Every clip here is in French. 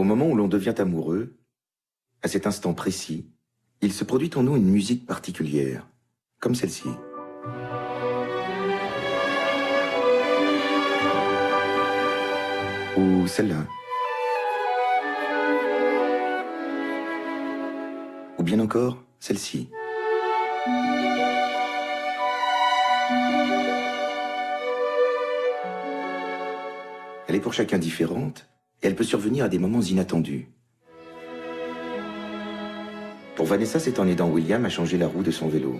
Au moment où l'on devient amoureux, à cet instant précis, il se produit en nous une musique particulière, comme celle-ci. Ou celle-là. Ou bien encore, celle-ci. Elle est pour chacun différente, et elle peut survenir à des moments inattendus. Pour Vanessa, c'est en aidant William à changer la roue de son vélo.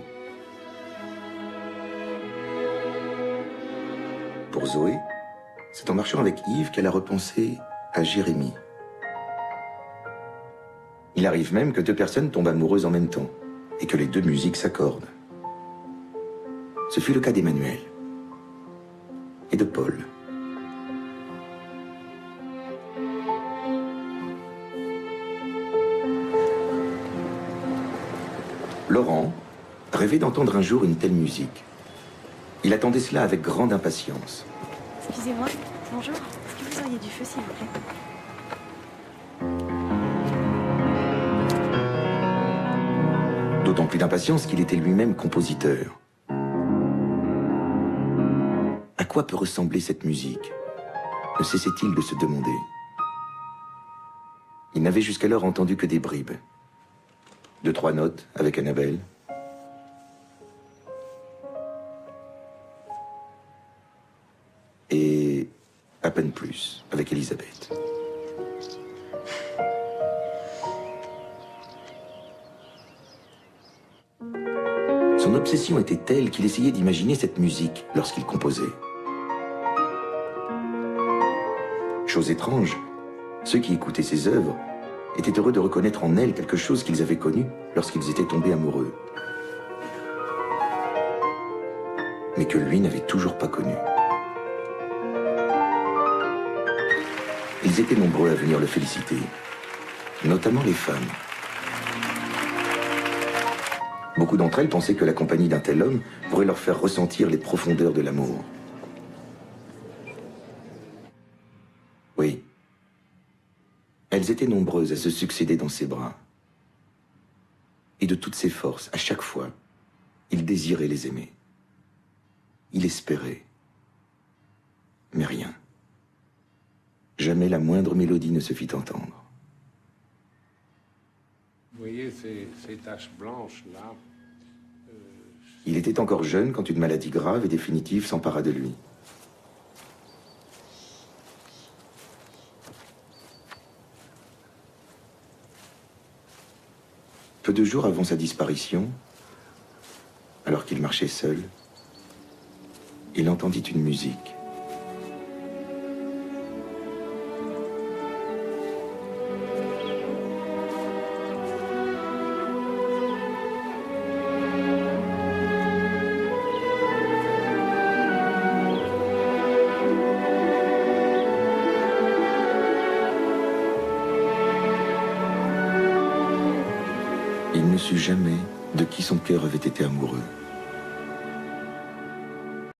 Pour Zoé, c'est en marchant avec Yves qu'elle a repensé à Jérémy. Il arrive même que deux personnes tombent amoureuses en même temps, et que les deux musiques s'accordent. Ce fut le cas d'Emmanuel et de Paul. Laurent rêvait d'entendre un jour une telle musique. Il attendait cela avec grande impatience. Excusez-moi, bonjour. Est-ce que vous auriez du feu, s'il vous plaît? D'autant plus d'impatience qu'il était lui-même compositeur. À quoi peut ressembler cette musique? Ne cessait-il de se demander. Il n'avait jusqu'alors entendu que des bribes. 2-3 notes avec Annabelle. Et à peine plus avec Elisabeth. Son obsession était telle qu'il essayait d'imaginer cette musique lorsqu'il composait. Chose étrange, ceux qui écoutaient ses œuvres étaient heureux de reconnaître en elle quelque chose qu'ils avaient connu lorsqu'ils étaient tombés amoureux. Mais que lui n'avait toujours pas connu. Ils étaient nombreux à venir le féliciter, notamment les femmes. Beaucoup d'entre elles pensaient que la compagnie d'un tel homme pourrait leur faire ressentir les profondeurs de l'amour. Oui. Elles étaient nombreuses à se succéder dans ses bras. Et de toutes ses forces, à chaque fois, il désirait les aimer. Il espérait. Mais rien. Jamais la moindre mélodie ne se fit entendre. Vous voyez ces taches blanches-là. Il était encore jeune quand une maladie grave et définitive s'empara de lui. Peu de jours avant sa disparition, alors qu'il marchait seul, il entendit une musique. Il ne sut jamais de qui son cœur avait été amoureux.